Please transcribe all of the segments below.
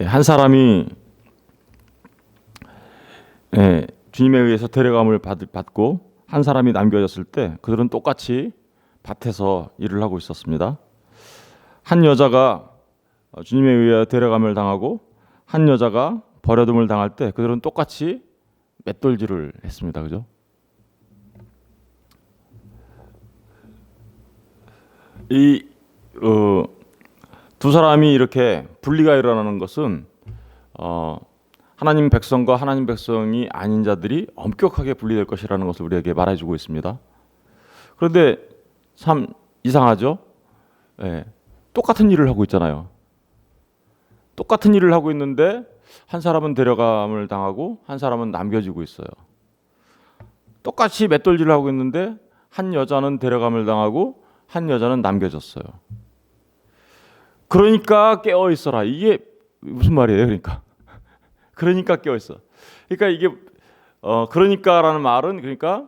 한 사람이 주님에 의해서 데려감을 받고 한 사람이 남겨졌을 때 그들은 똑같이 밭에서 일을 하고 있었습니다. 한 여자가 주님에 의해 데려감을 당하고 한 여자가 버려둠을 당할 때 그들은 똑같이 맷돌질을 했습니다. 그죠? 이 두 사람이 이렇게 분리가 일어나는 것은 하나님 백성과 하나님 백성이 아닌 자들이 엄격하게 분리될 것이라는 것을 우리에게 말해주고 있습니다. 그런데 참 이상하죠? 똑같은 일을 하고 있잖아요. 똑같은 일을 하고 있는데 한 사람은 데려감을 당하고 한 사람은 남겨지고 있어요. 똑같이 맷돌질을 하고 있는데 한 여자는 데려감을 당하고 한 여자는 남겨졌어요. 그러니까 깨어 있어라. 이게 무슨 말이에요? 그러니까 깨어 있어. 그러니까 이게 그러니까라는 말은 그러니까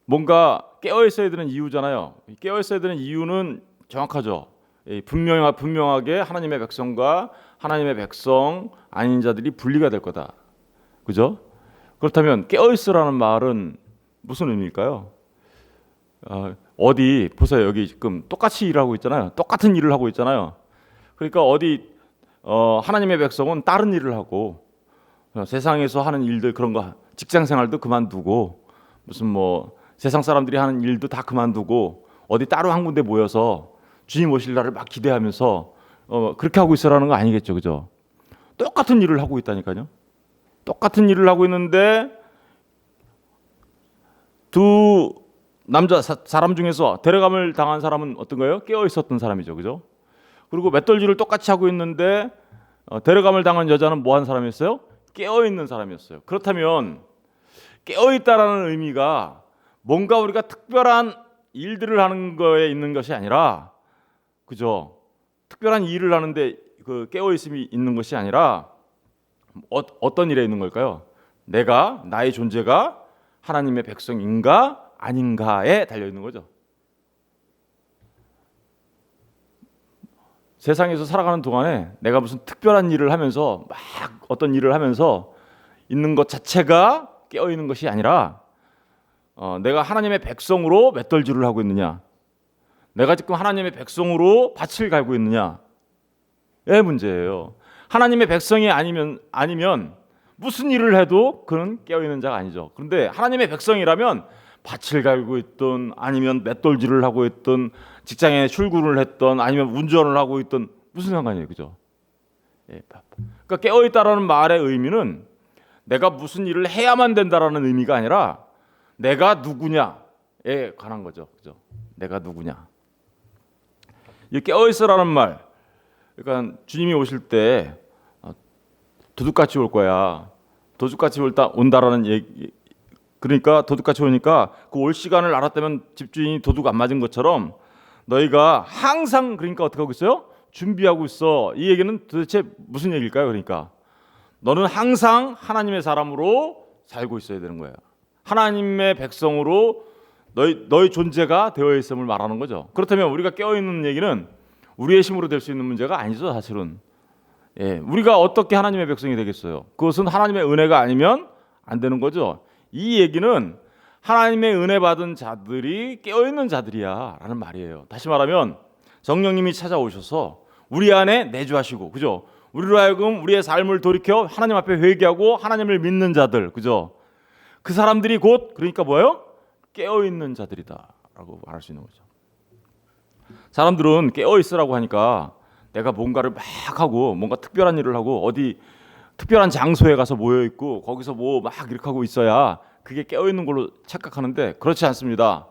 뭔가 깨어 있어야 되는 이유잖아요. 깨어 있어야 되는 이유는 정확하죠. 분명하게 하나님의 백성과 하나님의 백성 아닌 자들이 분리가 될 거다. 그죠? 그렇다면 깨어 있으라는 말은 무슨 의미일까요? 어디 보세요. 여기 지금 똑같이 일하고 있잖아요. 똑같은 일을 하고 있잖아요. 그러니까 어디 하나님의 백성은 다른 일을 하고 세상에서 하는 일들 그런 거 직장 생활도 그만두고 무슨 뭐 세상 사람들이 하는 일도 다 그만두고 어디 따로 한 군데 모여서 주님 오실 날을 막 기대하면서 그렇게 하고 있으라는 거 아니겠죠. 그죠? 똑같은 일을 하고 있다니까요. 똑같은 일을 하고 있는데 두 남자 사람 중에서 데려감을 당한 사람은 어떤 거예요? 깨어 있었던 사람이죠. 그죠? 그리고 맷돌질을 똑같이 하고 있는데 데려감을 당한 여자는 뭐 한 사람이었어요? 깨어 있는 사람이었어요. 그렇다면 깨어 있다라는 의미가 뭔가 우리가 특별한 일들을 하는 거에 있는 것이 아니라 그죠? 특별한 일을 하는데 그 깨어 있음이 있는 것이 아니라 어떤 일에 있는 걸까요? 나의 존재가 하나님의 백성인가 아닌가에 달려 있는 거죠. 세상에서 살아가는 동안에 내가 무슨 특별한 일을 하면서 막 어떤 일을 하면서 있는 것 자체가 깨어 있는 것이 아니라 내가 하나님의 백성으로 맷돌질을 하고 있느냐, 내가 지금 하나님의 백성으로 밭을 갈고 있느냐의 문제예요. 하나님의 백성이 아니면 무슨 일을 해도 그는 깨어 있는 자가 아니죠. 그런데 하나님의 백성이라면 밭을 갈고 있든 아니면 맷돌질을 하고 있든 직장에 출근을 했던 아니면 운전을 하고 있던 무슨 상관이에요, 그죠? 그러니까 깨어 있다라는 말의 의미는 내가 무슨 일을 해야만 된다라는 의미가 아니라 내가 누구냐에 관한 거죠, 그죠? 내가 누구냐. 이 깨어 있으라는 말, 그러니까 주님이 오실 때 도둑같이 올 거야. 도둑같이 온다라는 얘기. 그러니까 도둑같이 오니까 그 올 시간을 알았다면 집주인이 도둑 안 맞은 것처럼 너희가 항상 그러니까 어떻게 하고 있어요? 준비하고 있어. 이 얘기는 도대체 무슨 얘기일까요? 그러니까 너는 항상 하나님의 사람으로 살고 있어야 되는 거예요. 하나님의 백성으로 너희 존재가 되어 있음을 말하는 거죠. 그렇다면 우리가 깨어 있는 얘기는 우리의 힘으로 될 수 있는 문제가 아니죠, 사실은. 우리가 어떻게 하나님의 백성이 되겠어요? 그것은 하나님의 은혜가 아니면 안 되는 거죠. 이 얘기는 하나님의 은혜 받은 자들이 깨어있는 자들이야 라는 말이에요. 다시 말하면 성령님이 찾아오셔서 우리 안에 내주하시고, 그죠? 우리로 하여금 우리의 삶을 돌이켜 하나님 앞에 회개하고 하나님을 믿는 자들, 그죠? 그 사람들이 곧 그러니까 뭐예요? 깨어있는 자들이다 라고 말할 수 있는 거죠. 사람들은 깨어있으라고 하니까 내가 뭔가를 막 하고 뭔가 특별한 일을 하고 어디 특별한 장소에 가서 모여있고 거기서 뭐 막 이렇게 하고 있어야 그게 깨어있는 걸로 착각하는데 그렇지 않습니다.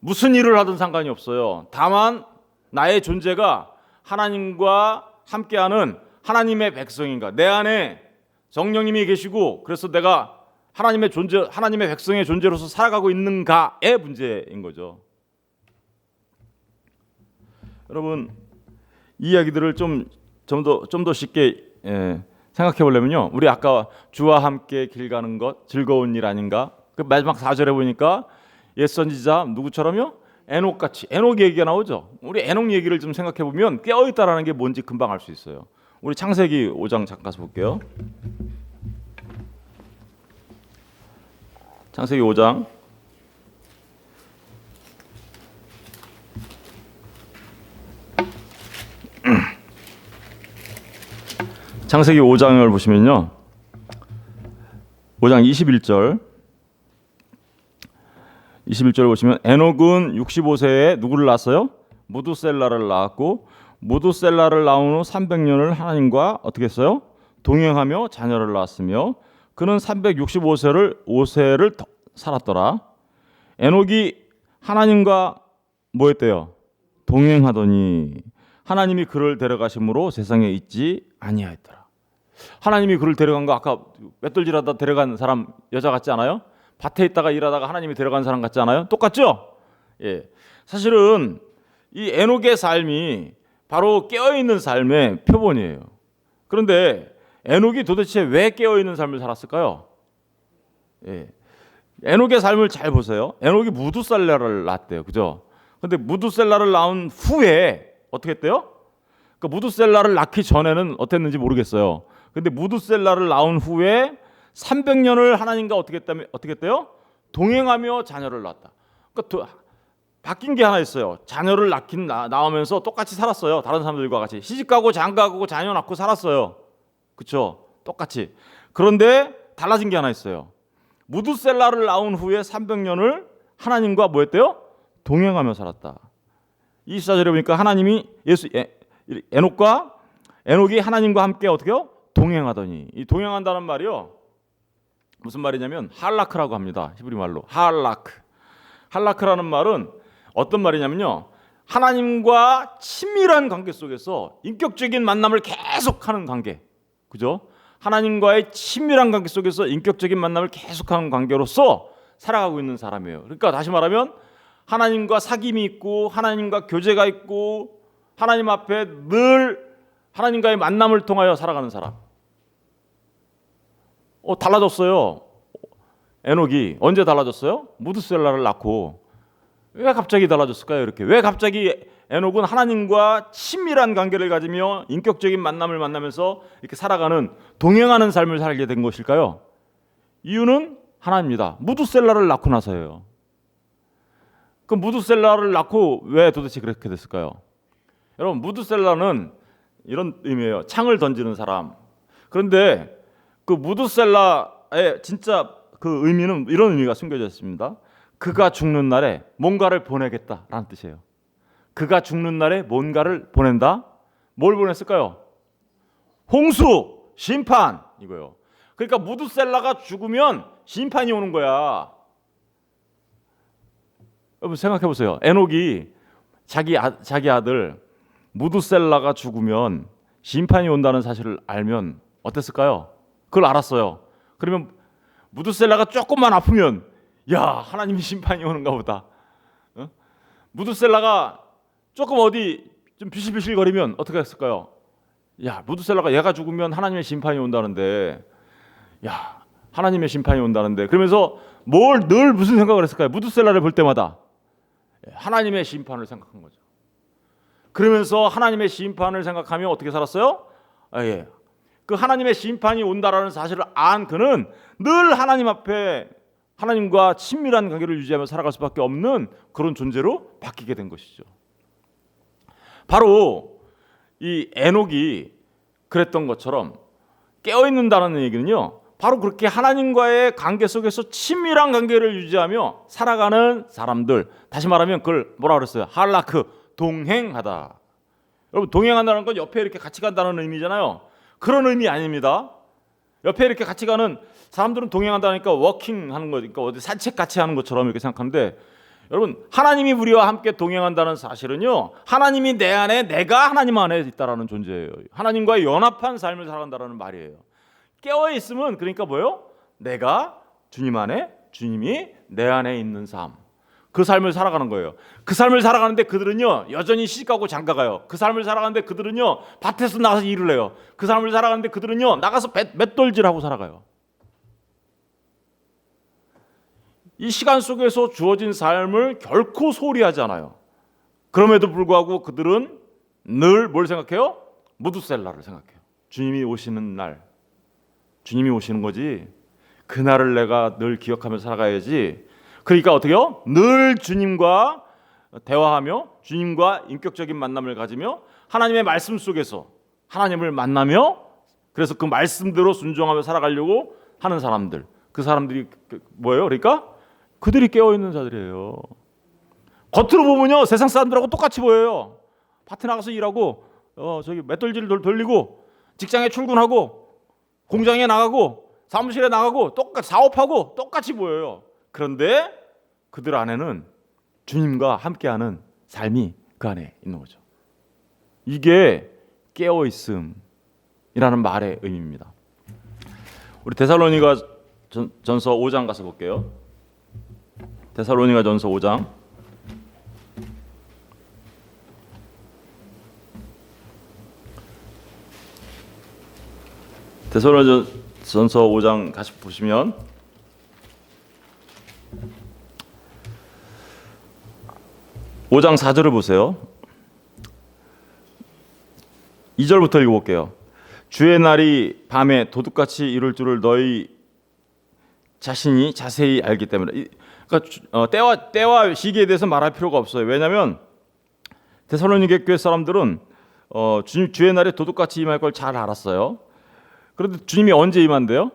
무슨 일을 하든 상관이 없어요. 다만 나의 존재가 하나님과 함께하는 하나님의 백성인가, 내 안에 성령님이 계시고 그래서 내가 하나님의 백성의 존재로서 살아가고 있는가의 문제인 거죠. 여러분, 이 이야기들을 좀 더 쉽게 생각해 보려면요, 우리 아까 주와 함께 길 가는 것 즐거운 일 아닌가? 그 마지막 4절에 보니까 옛 선지자 누구처럼요? 에녹같이 에녹 얘기가 나오죠. 우리 에녹 얘기를 좀 생각해 보면 깨어있다라는 게 뭔지 금방 알 수 있어요. 우리 창세기 5장 잠깐 가서 볼게요. 창세기 5장 창세기 5장을 보시면요. 5장 21절 보시면 에녹은 65세에 누구를 낳았어요? 무두셀라를 낳았고 무두셀라를 낳은 후 300년을 하나님과 어떻게 했어요? 동행하며 자녀를 낳았으며 그는 365세를 살았더라. 에녹이 하나님과 뭐 했대요? 동행하더니 하나님이 그를 데려가심으로 세상에 있지 아니하였더라. 하나님이 그를 데려간 거 아까 맷돌질하다 데려간 사람 여자 같지 않아요? 밭에 있다가 일하다가 하나님이 데려간 사람 같지 않아요? 똑같죠? 예. 사실은 이 에녹의 삶이 바로 깨어있는 삶의 표본이에요. 그런데 에녹이 도대체 왜 깨어있는 삶을 살았을까요? 예. 에녹의 삶을 잘 보세요. 에녹이 무두셀라를 낳았대요. 그죠? 근데 무두셀라를 낳은 후에 어떻게 했대요? 그러니까 무두셀라를 낳기 전에는 어땠는지 모르겠어요. 근데 무두셀라를 낳은 후에 300년을 하나님과 어떻게 했대요? 동행하며 자녀를 낳았다. 그러니까 바뀐 게 하나 있어요. 자녀를 낳으면서 똑같이 살았어요. 다른 사람들과 같이 시집가고 장가가고 자녀 낳고 살았어요. 그렇죠? 똑같이. 그런데 달라진 게 하나 있어요. 무두셀라를 낳은 후에 300년을 하나님과 뭐 했대요? 동행하며 살았다. 24절에 보니까 하나님이 에녹이 하나님과 함께 어떻게요? 동행하더니. 이 동행한다는 말이요. 무슨 말이냐면 할라크라고 합니다. 히브리 말로 할라크. 할라크라는 말은 어떤 말이냐면요. 하나님과 친밀한 관계 속에서 인격적인 만남을 계속하는 관계. 그죠? 하나님과의 친밀한 관계 속에서 인격적인 만남을 계속하는 관계로서 살아가고 있는 사람이에요. 그러니까 다시 말하면 하나님과 사귐이 있고 하나님과 교제가 있고 하나님 앞에 늘 하나님과의 만남을 통하여 살아가는 사람. 달라졌어요. 에녹이 언제 달라졌어요? 무두셀라를 낳고. 왜 갑자기 달라졌을까요? 이렇게 왜 갑자기 에녹은 하나님과 친밀한 관계를 가지며 인격적인 만남을 만나면서 이렇게 살아가는 동행하는 삶을 살게 된 것일까요? 이유는 하나입니다. 무두셀라를 낳고 나서예요. 그 무두셀라를 낳고 왜 도대체 그렇게 됐을까요? 여러분 무두셀라는 이런 의미예요. 창을 던지는 사람. 그런데 그 무두셀라의 진짜 그 의미는 이런 의미가 숨겨져 있습니다. 그가 죽는 날에 뭔가를 보내겠다라는 뜻이에요. 그가 죽는 날에 뭔가를 보낸다. 뭘 보냈을까요? 홍수, 심판 이거요. 그러니까 무두셀라가 죽으면 심판이 오는 거야. 여러분 생각해 보세요. 에녹이 자기 아들 무두셀라가 죽으면 심판이 온다는 사실을 알면 어땠을까요? 그걸 알았어요. 그러면 무두셀라가 조금만 아프면 야 하나님이 심판이 오는가 보다. 무두셀라가 조금 어디 좀 비실비실거리면 어떻게 했을까요? 야 무두셀라가 얘가 죽으면 하나님의 심판이 온다는데 야 하나님의 심판이 온다는데 그러면서 늘 무슨 생각을 했을까요? 무두셀라를 볼 때마다 하나님의 심판을 생각한 거죠. 그러면서 하나님의 심판을 생각하며 어떻게 살았어요? 그 하나님의 심판이 온다라는 사실을 안 그는 늘 하나님 앞에 하나님과 친밀한 관계를 유지하며 살아갈 수밖에 없는 그런 존재로 바뀌게 된 것이죠. 바로 이 에녹이 그랬던 것처럼 깨어있는다는 얘기는요. 바로 그렇게 하나님과의 관계 속에서 친밀한 관계를 유지하며 살아가는 사람들. 다시 말하면 그걸 뭐라 그랬어요? 할라크, 동행하다. 여러분 동행한다는 건 옆에 이렇게 같이 간다는 의미잖아요. 그런 의미 아닙니다. 옆에 이렇게 같이 가는 사람들은 동행한다니까 워킹하는 거니까 어디 산책 같이 하는 것처럼 이렇게 생각하는데 여러분 하나님이 우리와 함께 동행한다는 사실은요. 하나님이 내 안에 내가 하나님 안에 있다라는 존재예요. 하나님과의 연합한 삶을 살아간다는 말이에요. 깨어 있으면 그러니까 뭐예요? 내가 주님 안에 주님이 내 안에 있는 삶. 그 삶을 살아가는 거예요. 그 삶을 살아가는데 그들은요 여전히 시집가고 장가가요. 그 삶을 살아가는데 그들은요 밭에서 나가서 일을 해요. 그 삶을 살아가는데 그들은요 나가서 맷돌질하고 살아가요. 이 시간 속에서 주어진 삶을 결코 소홀히 하지 않아요. 그럼에도 불구하고 그들은 늘 뭘 생각해요? 무드셀라를 생각해요. 주님이 오시는 날, 주님이 오시는 거지. 그날을 내가 늘 기억하며 살아가야지. 그러니까 어떻게요? 늘 주님과 대화하며 주님과 인격적인 만남을 가지며 하나님의 말씀 속에서 하나님을 만나며 그래서 그 말씀대로 순종하며 살아가려고 하는 사람들. 그 사람들이 뭐예요? 그러니까 그들이 깨어있는 자들이에요. 겉으로 보면요 세상 사람들하고 똑같이 보여요. 밭에 나가서 일하고 저기 맷돌질을 돌리고 직장에 출근하고 공장에 나가고 사무실에 나가고 똑같이 사업하고 똑같이 보여요. 그런데 그들 안에는 주님과 함께하는 삶이 그 안에 있는 거죠. 이게 깨어있음이라는 말의 의미입니다. 우리 데살로니가 전서 5장 가서 볼게요. 데살로니가 전서 5장 데살로니전서 5장 다시 보시면 5장 4절을 보세요. 2절부터 읽어볼게요. 주의 날이 밤에 도둑같이 이룰 줄을 너희 자신이 자세히 알기 때문에. 그러니까 때와 시기에 대해서 말할 필요가 없어요. 왜냐하면 데살로니게 교회 사람들은 주의 날에 도둑같이 임할 걸 잘 알았어요. 그런데 주님이 언제 임한대요?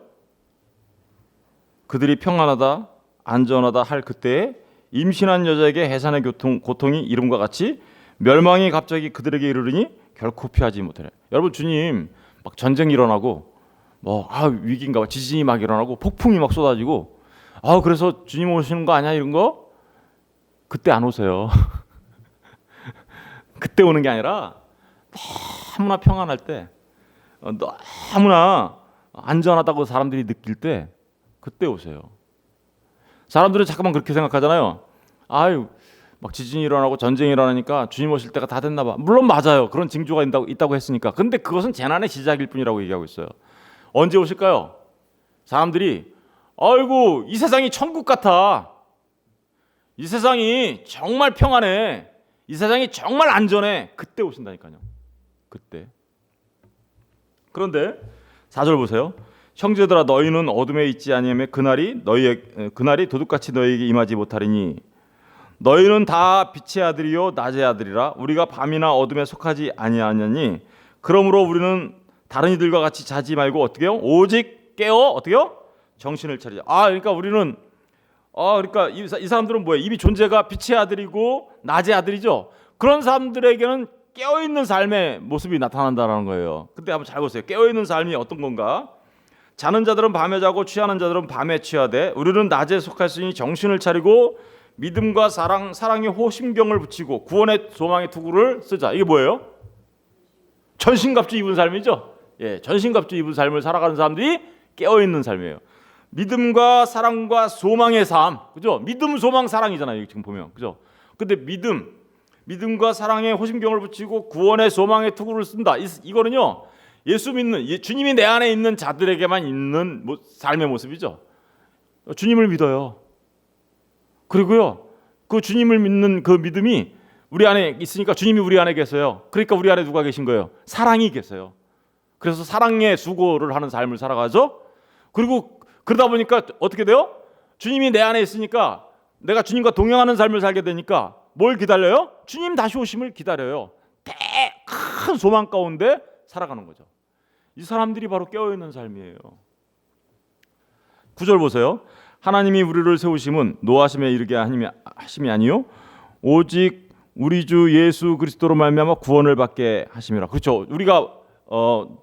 그들이 평안하다 안전하다 할 그때에 임신한 여자에게 해산의 고통이 이름과 같이 멸망이 갑자기 그들에게 이르르니 결코 피하지 못하래. 여러분 주님 막 전쟁이 일어나고 위기인가 봐 지진이 막 일어나고 폭풍이 막 쏟아지고 그래서 주님 오시는 거 아니야 이런 거 그때 안 오세요. 그때 오는 게 아니라 너무나 평안할 때 너무나 안전하다고 사람들이 느낄 때 그때 오세요. 사람들은 잠깐만 그렇게 생각하잖아요. 막 지진이 일어나고 전쟁이 일어나니까 주님 오실 때가 다 됐나 봐. 물론 맞아요. 그런 징조가 있다고 했으니까. 근데 그것은 재난의 시작일 뿐이라고 얘기하고 있어요. 언제 오실까요? 사람들이 이 세상이 천국 같아. 이 세상이 정말 평안해. 이 세상이 정말 안전해. 그때 오신다니까요. 그때. 그런데 4절 보세요. 형제들아 너희는 어둠에 있지 아니하며 그날이 도둑같이 너희에게 임하지 못하리니 너희는 다 빛의 아들이요 낮의 아들이라 우리가 밤이나 어둠에 속하지 아니하냐니 그러므로 우리는 다른 이들과 같이 자지 말고 어떻게 해요? 오직 깨어 어떻게 해요? 정신을 차리자. 그러니까 우리는 그러니까 이 사람들은 뭐예요? 이미 존재가 빛의 아들이고 낮의 아들이죠. 그런 사람들에게는 깨어있는 삶의 모습이 나타난다는 거예요. 근데 한번 잘 보세요. 깨어있는 삶이 어떤 건가? 자는 자들은 밤에 자고 취하는 자들은 밤에 취하되 우리는 낮에 속했으니 정신을 차리고 믿음과 사랑의 호심경을 붙이고 구원의 소망의 투구를 쓰자. 이게 뭐예요? 전신갑주 입은 삶이죠. 전신갑주 입은 삶을 살아가는 사람들이 깨어있는 삶이에요. 믿음과 사랑과 소망의 삶, 그죠? 믿음, 소망, 사랑이잖아요. 지금 보면, 그죠? 근데 믿음과 사랑의 호심경을 붙이고 구원의 소망의 투구를 쓴다. 이거는요. 예수 믿는 주님이 내 안에 있는 자들에게만 있는 삶의 모습이죠. 주님을 믿어요. 그리고요, 그 주님을 믿는 그 믿음이 우리 안에 있으니까 주님이 우리 안에 계세요. 그러니까 우리 안에 누가 계신 거예요? 사랑이 계세요. 그래서 사랑의 수고를 하는 삶을 살아가죠. 그리고 그러다 보니까 어떻게 돼요? 주님이 내 안에 있으니까 내가 주님과 동행하는 삶을 살게 되니까 뭘 기다려요? 주님 다시 오심을 기다려요. 큰 소망 가운데 살아가는 거죠. 이 사람들이 바로 깨어있는 삶이에요. 9절 보세요. 하나님이 우리를 세우심은 노하심에 이르게 하심이 아니요 오직 우리 주 예수 그리스도로 말미암아 구원을 받게 하심이라. 그렇죠. 우리가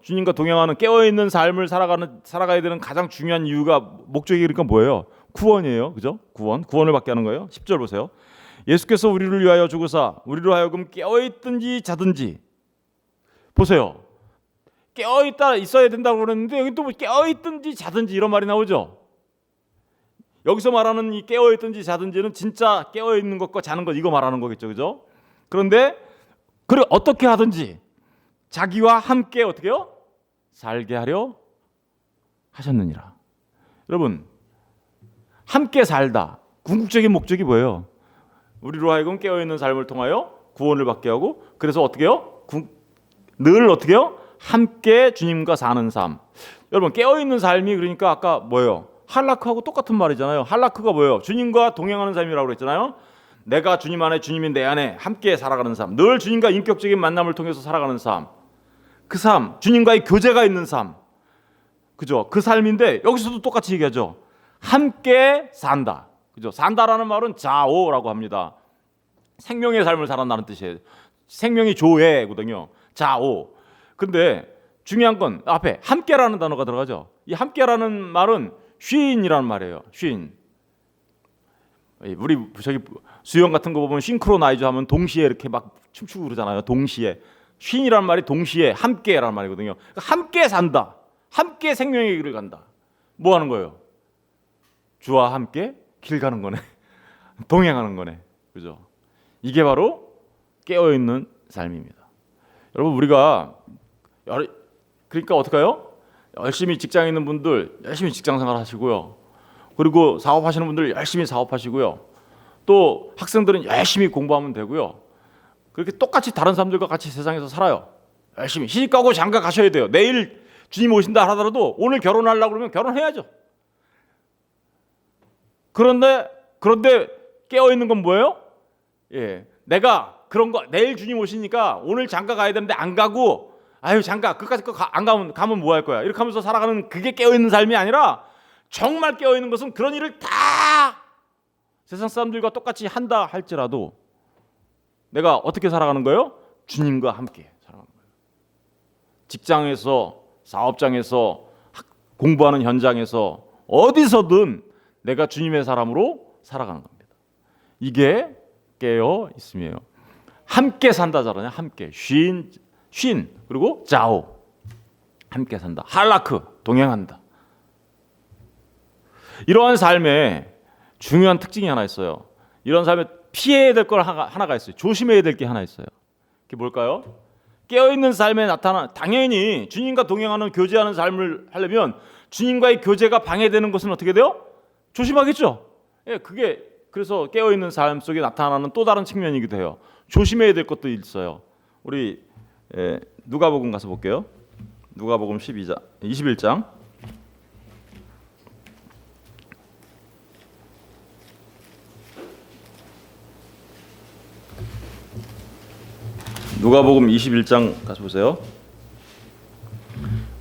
주님과 동행하는 깨어있는 삶을 살아가야 되는 가장 중요한 이유가 목적이 그러니까 뭐예요? 구원이에요. 그죠? 구원을 받게 하는 거예요. 10절 보세요. 예수께서 우리를 위하여 죽으사 우리로 하여금 깨어있든지 자든지. 보세요. 깨어있다 있어야 된다고 그러는데 여기 또 깨어있든지 자든지 이런 말이 나오죠. 여기서 말하는 이 깨어있든지 자든지는 진짜 깨어있는 것과 자는 것 이거 말하는 거겠죠. 그죠? 그런데 그래 어떻게 하든지 자기와 함께 어떻게 해요? 살게 하려 하셨느니라. 여러분 함께 살다 궁극적인 목적이 뭐예요? 우리로 하여금 깨어있는 삶을 통하여 구원을 받게 하고, 그래서 어떻게 해요? 늘 어떻게 해요? 함께 주님과 사는 삶. 여러분, 깨어있는 삶이 그러니까 아까 뭐예요? 할라크하고 똑같은 말이잖아요. 할라크가 뭐예요? 주님과 동행하는 삶이라고 그랬잖아요. 내가 주님 안에, 주님이 내 안에 함께 살아가는 삶, 늘 주님과 인격적인 만남을 통해서 살아가는 삶, 그 삶, 주님과의 교제가 있는 삶, 그죠? 그 삶인데 여기서도 똑같이 얘기하죠. 함께 산다, 그죠? 산다라는 말은 자오라고 합니다. 생명의 삶을 살아나는 뜻이에요. 생명이 조회거든요. 자오. 근데 중요한 건 앞에 함께라는 단어가 들어가죠. 이 함께라는 말은 쉰이라는 말이에요. 쉰. 우리 저기 수영 같은 거 보면 싱크로나이즈 하면 동시에 이렇게 막 춤추고 그러잖아요. 동시에. 쉰이라는 말이 동시에 함께라는 말이거든요. 그러니까 함께 산다. 함께 생명의 길을 간다. 뭐 하는 거예요? 주와 함께 길 가는 거네. 동행하는 거네. 그죠? 이게 바로 깨어 있는 삶입니다. 여러분, 우리가 그러니까 어떡해요? 열심히 직장에 있는 분들 열심히 직장 생활 하시고요. 그리고 사업하시는 분들 열심히 사업하시고요. 또 학생들은 열심히 공부하면 되고요. 그렇게 똑같이 다른 사람들과 같이 세상에서 살아요. 열심히 시집가고 장가 가셔야 돼요. 내일 주님 오신다 하더라도 오늘 결혼하려고 그러면 결혼해야죠. 그런데 깨어 있는 건 뭐예요? 예, 내가 그런 거 내일 주님 오시니까 오늘 장가 가야 되는데 안 가고, 아유 장가 끝까지 안 가면 뭐 할 거야? 이렇게 하면서 살아가는, 그게 깨어 있는 삶이 아니라, 정말 깨어 있는 것은 그런 일을 다 세상 사람들과 똑같이 한다 할지라도 내가 어떻게 살아가는 거예요? 주님과 함께 살아가는 거예요. 직장에서, 사업장에서, 공부하는 현장에서, 어디서든 내가 주님의 사람으로 살아가는 겁니다. 이게 깨어 있음이에요. 함께 산다잖아요. 함께. 쉰 그리고 자오. 함께 산다. 할라크, 동행한다. 이러한 삶에 중요한 특징이 하나 있어요. 이런 삶에 피해야 될 걸 하나가 있어요. 조심해야 될 게 하나 있어요. 그게 뭘까요? 깨어있는 삶에 나타나, 당연히 주님과 동행하는, 교제하는 삶을 하려면 주님과의 교제가 방해되는 것은 어떻게 돼요? 조심하겠죠. 예, 그게 그래서 깨어있는 삶 속에 나타나는 또 다른 측면이기도 해요. 조심해야 될 것도 있어요. 우리 누가복음 가서 볼게요. 누가복음 21장. 누가복음 21장 가서 보세요.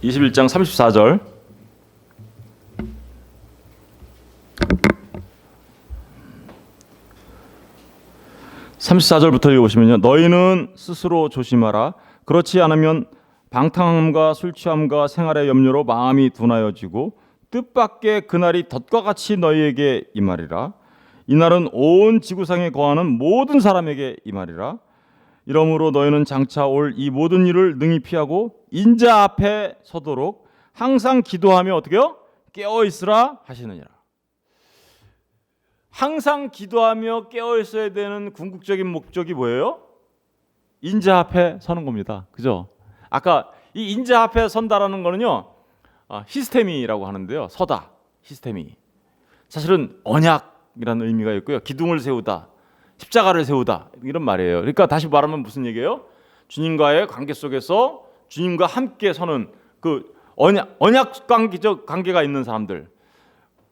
21장 34절. 34절부터 읽어보시면요. 너희는 스스로 조심하라. 그렇지 않으면 방탕함과 술 취함과 생활의 염려로 마음이 둔하여지고 뜻밖의 그날이 덫과 같이 너희에게 임하리라. 이날은 온 지구상에 거하는 모든 사람에게 임하리라. 이러므로 너희는 장차 올 이 모든 일을 능히 피하고 인자 앞에 서도록 항상 기도하며 어떻게 해요? 깨어 있으라 하시느니라. 항상 기도하며 깨어 있어야 되는 궁극적인 목적이 뭐예요? 인자 앞에 서는 겁니다. 그죠? 아까 이 인자 앞에 선다라는 거는요, 히스테미라고 하는데요. 서다, 히스테미. 사실은 언약이라는 의미가 있고요. 기둥을 세우다, 십자가를 세우다, 이런 말이에요. 그러니까 다시 말하면 무슨 얘기예요? 주님과의 관계 속에서 주님과 함께 서는 그 언약 관계가 있는 사람들,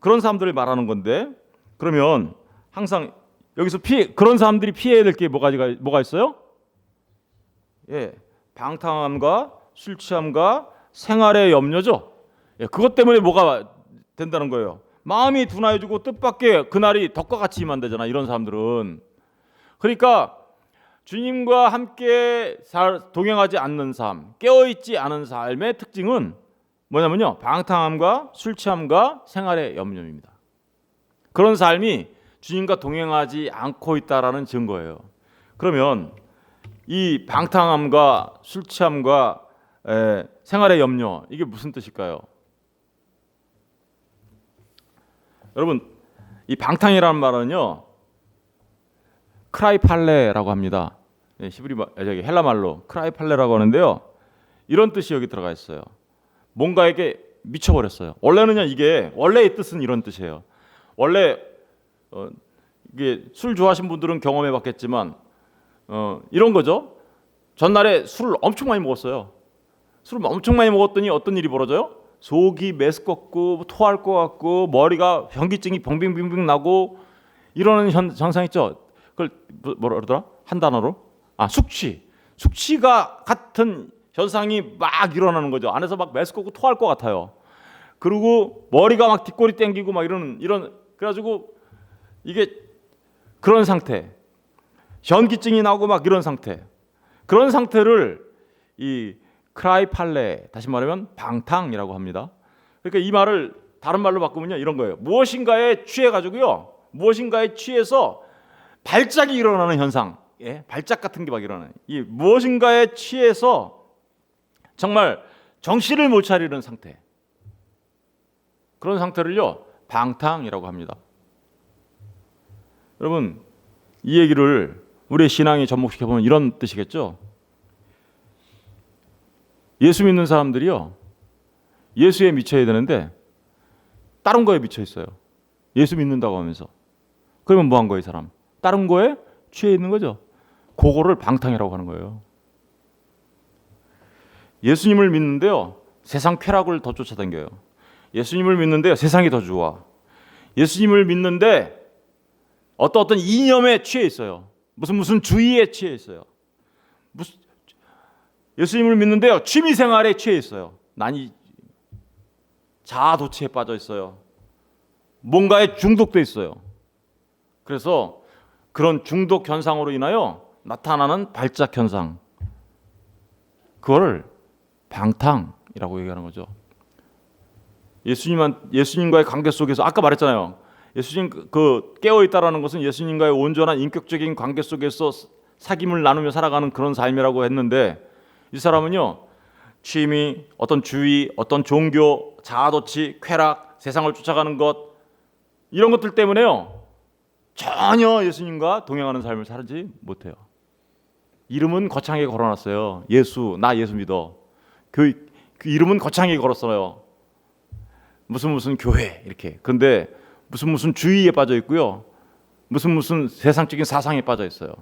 그런 사람들을 말하는 건데, 그러면 항상 여기서 그런 사람들이 피해야 될 게 뭐가 있어요? 예, 방탕함과 술 취함과 생활의 염려죠. 예, 그것 때문에 뭐가 된다는 거예요? 마음이 둔하여지고 뜻밖의 그날이 덕과 같이 임한다잖아. 이런 사람들은. 그러니까 주님과 함께 동행하지 않는 삶, 깨어있지 않은 삶의 특징은 뭐냐면요, 방탕함과 술 취함과 생활의 염려입니다. 그런 삶이 주님과 동행하지 않고 있다라는 증거예요. 그러면 이 방탕함과 술 취함과 생활의 염려, 이게 무슨 뜻일까요? 여러분, 이 방탕이라는 말은요, 크라이팔레라고 합니다. 헬라 말로 크라이팔레라고 하는데요, 이런 뜻이 여기 들어가 있어요. 뭔가에게 미쳐버렸어요. 원래는요, 이게 원래의 뜻은 이런 뜻이에요. 원래 이게 술 좋아하신 분들은 경험해봤겠지만 이런 거죠. 전날에 술을 엄청 많이 먹었어요. 술을 엄청 많이 먹었더니 어떤 일이 벌어져요? 속이 메스껍고 토할 것 같고 머리가 현기증이 빙빙빙빙 나고 이러는 현상 있죠. 그걸 뭐라 그러더라? 한 단어로? 숙취. 숙취가 같은 현상이 막 일어나는 거죠. 안에서 막 메스껍고 토할 것 같아요. 그리고 머리가 막 뒷골이 땡기고 막 이런 그래가지고 이게 그런 상태, 현기증이 나고 막 이런 상태, 그런 상태를 이 크라이팔레, 다시 말하면 방탕이라고 합니다. 그러니까 이 말을 다른 말로 바꾸면요 이런 거예요. 무엇인가에 취해가지고요, 무엇인가에 취해서 발작이 일어나는 현상, 발작 같은 게 막 일어나는, 이 무엇인가에 취해서 정말 정신을 못 차리는 상태, 그런 상태를요 방탕이라고 합니다. 여러분, 이 얘기를 우리의 신앙에 접목시켜보면 이런 뜻이겠죠. 예수 믿는 사람들이요, 예수에 미쳐야 되는데 다른 거에 미쳐 있어요. 예수 믿는다고 하면서. 그러면 뭐 한 거예요, 이 사람? 다른 거에 취해 있는 거죠. 그거를 방탕이라고 하는 거예요. 예수님을 믿는데요, 세상 쾌락을 더 쫓아다녀요. 예수님을 믿는데요, 세상이 더 좋아. 예수님을 믿는데 어떤 이념에 취해 있어요. 무슨 주의에 취해 있어요. 예수님을 믿는데요, 취미 생활에 취해 있어요. 난이 자아도취에 빠져 있어요. 뭔가에 중독돼 있어요. 그래서 그런 중독 현상으로 인하여 나타나는 발작 현상, 그거를 방탕이라고 얘기하는 거죠. 예수님과의 관계 속에서 아까 말했잖아요. 예수님 깨어 있다라는 것은 예수님과의 온전한 인격적인 관계 속에서 사귐을 나누며 살아가는 그런 삶이라고 했는데, 이 사람은요, 취미, 어떤 주의, 어떤 종교, 자아도취, 쾌락, 세상을 쫓아가는 것, 이런 것들 때문에요 전혀 예수님과 동행하는 삶을 살지 못해요. 이름은 거창하게 걸어놨어요. 나 예수 믿어. 그 이름은 거창하게 걸었어요. 무슨 교회 이렇게. 그런데 무슨 주의에 빠져 있고요, 무슨 세상적인 사상에 빠져 있어요.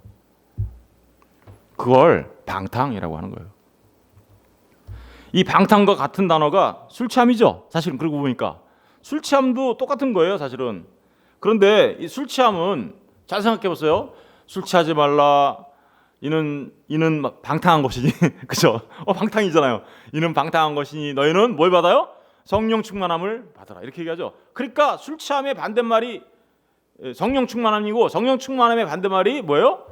그걸 방탕이라고 하는 거예요. 이 방탕과 같은 단어가 술 취함이죠. 사실은 그러고 보니까 술 취함도 똑같은 거예요, 사실은. 그런데 이 술 취함은 잘 생각해 보세요. 술 취하지 말라. 이는 방탕한 것이니, 그죠? 방탕이잖아요. 이는 방탕한 것이니 너희는 뭘 받아요? 성령 충만함을 받아라. 이렇게 얘기하죠. 그러니까 술 취함의 반대말이 성령 충만함이고, 성령 충만함의 반대말이 뭐예요?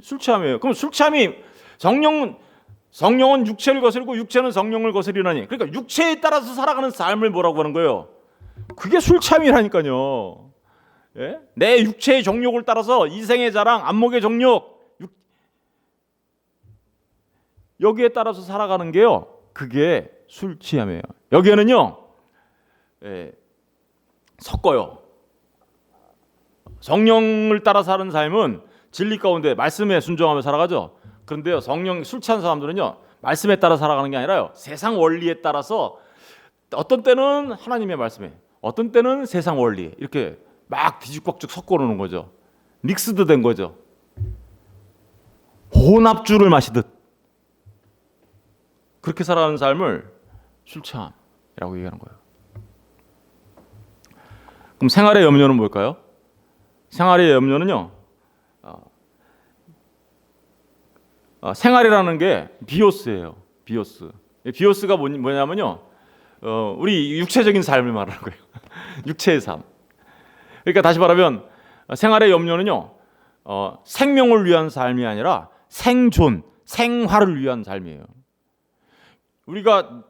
술 취함이에요. 그럼 술 취함이 성령은 육체를 거스르고 육체는 성령을 거스리라니. 그러니까 육체에 따라서 살아가는 삶을 뭐라고 하는 거예요? 그게 술 취함이라니까요. 예? 내 육체의 정욕을 따라서 이생의 자랑, 안목의 정욕, 여기에 따라서 살아가는 게요, 그게 술 취함이에요. 여기에는요 섞어요. 성령을 따라 사는 삶은 진리 가운데 말씀에 순종하며 살아가죠. 그런데요, 술 취한 사람들은요, 말씀에 따라 살아가는 게 아니라요, 세상 원리에 따라서 어떤 때는 하나님의 말씀에, 어떤 때는 세상 원리, 이렇게 막 뒤죽박죽 섞어 놓는 거죠. 믹스드 된 거죠. 혼합주를 마시듯 그렇게 살아가는 삶을 술 취함이라고 얘기하는 거예요. 그럼 생활의 염려는 뭘까요? 생활의 염려는요, 생활이라는 게 비오스예요. 비오스가 뭐냐면요, 우리 육체적인 삶을 말하는 거예요. 육체의 삶. 그러니까 다시 말하면 생활의 염려는요, 생명을 위한 삶이 아니라 생활을 위한 삶이에요.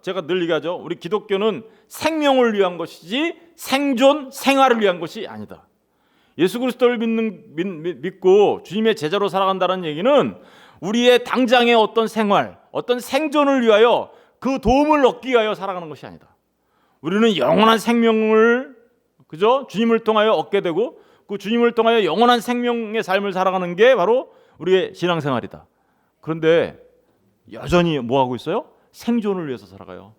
제가 늘 얘기하죠. 우리 기독교는 생명을 위한 것이지 생활을 위한 것이 아니다. 예수 그리스도를 믿고 주님의 제자로 살아간다는 얘기는 우리의 당장의 어떤 생활, 어떤 생존을 위하여 그 도움을 얻기 위하여 살아가는 것이 아니다. 우리는 영원한 생명을, 그죠? 주님을 통하여 얻게 되고, 그 주님을 통하여 영원한 생명의 삶을 살아가는 게 바로 우리의 신앙생활이다. 그런데 여전히 뭐 하고 있어요? 생존을 위해서 살아가요.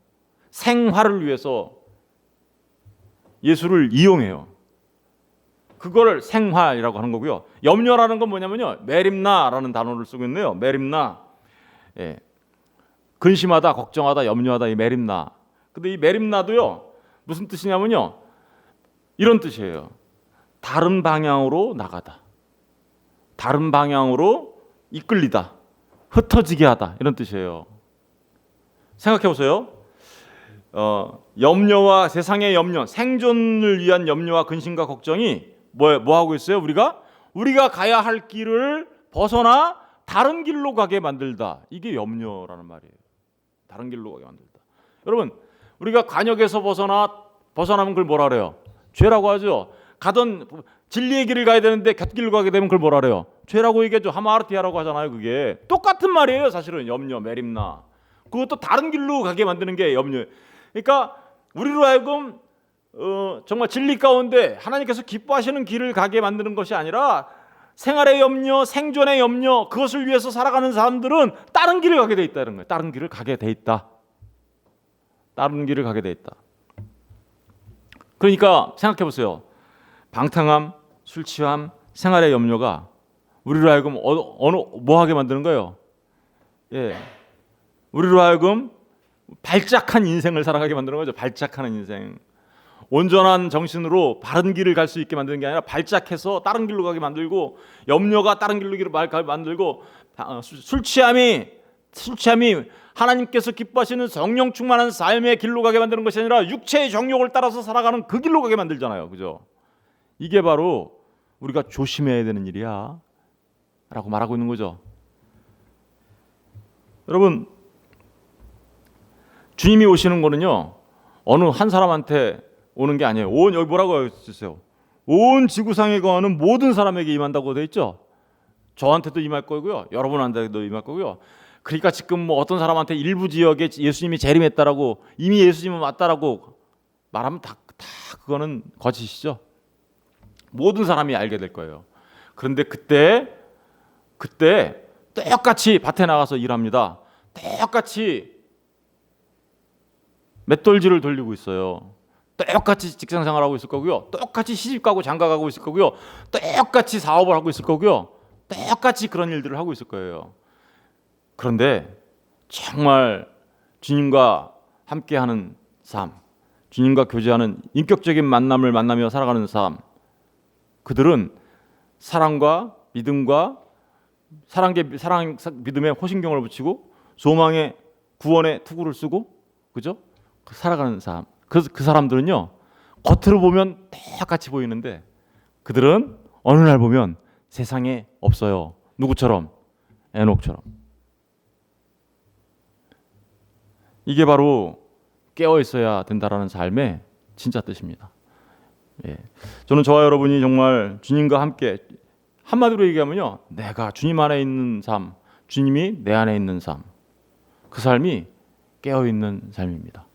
생활을 위해서 예수를 이용해요. 그걸 생활이라고 하는 거고요. 염려라는 건 뭐냐면요, 메림나라는 단어를 쓰고 있네요. 메림나. 예. 근심하다, 걱정하다, 염려하다, 이 메림나. 근데 이 메림나도요, 무슨 뜻이냐면요, 이런 뜻이에요. 다른 방향으로 나가다, 다른 방향으로 이끌리다, 흩어지게 하다, 이런 뜻이에요. 생각해 보세요. 염려와 세상의 염려, 생존을 위한 염려와 근심과 걱정이 뭐 하고 있어요? 우리가 가야 할 길을 벗어나 다른 길로 가게 만들다. 이게 염려라는 말이에요. 다른 길로 가게 만들다. 여러분, 우리가 관역에서 벗어나면 그걸 뭐라 그래요? 죄라고 하죠. 가던 진리의 길을 가야 되는데 곁길로 가게 되면 그걸 뭐라 그래요? 죄라고 얘기하죠. 하마르티아라고 하잖아요. 그게 똑같은 말이에요. 사실은 염려, 메림나. 그것도 다른 길로 가게 만드는 게 염려예요. 그러니까 우리로 하여금 정말 진리 가운데 하나님께서 기뻐하시는 길을 가게 만드는 것이 아니라 생활의 염려, 생존의 염려, 그것을 위해서 살아가는 사람들은 다른 길을 가게 돼 있다는 거예요. 다른 길을 가게 돼 있다. 다른 길을 가게 돼 있다. 그러니까 생각해 보세요. 방탕함, 술 취함, 생활의 염려가 우리로 하여금 뭐 하게 만드는 거예요? 예, 우리로 하여금 발작한 인생을 살아가게 만드는 거죠. 발작하는 인생. 온전한 정신으로 바른 길을 갈 수 있게 만드는 게 아니라 발작해서 다른 길로 가게 만들고, 염려가 다른 길로 가게 만들고, 술 취함이 하나님께서 기뻐하시는 성령 충만한 삶의 길로 가게 만드는 것이 아니라 육체의 정욕을 따라서 살아가는 그 길로 가게 만들잖아요. 그죠? 이게 바로 우리가 조심해야 되는 일이야 라고 말하고 있는 거죠. 여러분, 주님이 오시는 거는요, 어느 한 사람한테 오는 게 아니에요. 여기 뭐라고 했어요? 온 지구상에 거하는 모든 사람에게 임한다고 되어 있죠. 저한테도 임할 거고요, 여러분한테도 임할 거고요. 그러니까 지금 뭐 어떤 사람한테 일부 지역에 예수님이 재림했다라고, 이미 예수님은 왔다라고 말하면 다 그거는 거짓이죠. 모든 사람이 알게 될 거예요. 그런데 그때 똑같이 밭에 나가서 일합니다. 똑같이 맷돌질을 돌리고 있어요. 똑같이 직장 생활하고 있을 거고요. 똑같이 시집가고 장가가고 있을 거고요. 똑같이 사업을 하고 있을 거고요. 똑같이 그런 일들을 하고 있을 거예요. 그런데 정말 주님과 함께하는 삶, 주님과 교제하는 인격적인 만남을 만나며 살아가는 삶, 그들은 사랑과 믿음과 사랑 믿음에 호신경을 붙이고 소망의 구원의 투구를 쓰고, 그죠? 살아가는 삶. 그 사람들은요, 겉으로 보면 똑같이 보이는데 그들은 어느 날 보면 세상에 없어요. 누구처럼? 에녹처럼. 이게 바로 깨어 있어야 된다라는 삶의 진짜 뜻입니다. 예. 저는 저와 여러분이 정말 주님과 함께, 한마디로 얘기하면요, 내가 주님 안에 있는 삶, 주님이 내 안에 있는 삶, 그 삶이 깨어 있는 삶입니다.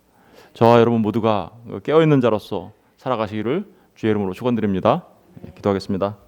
저와 여러분 모두가 깨어 있는 자로서 살아가시기를 주의 이름으로 축원드립니다. 기도하겠습니다.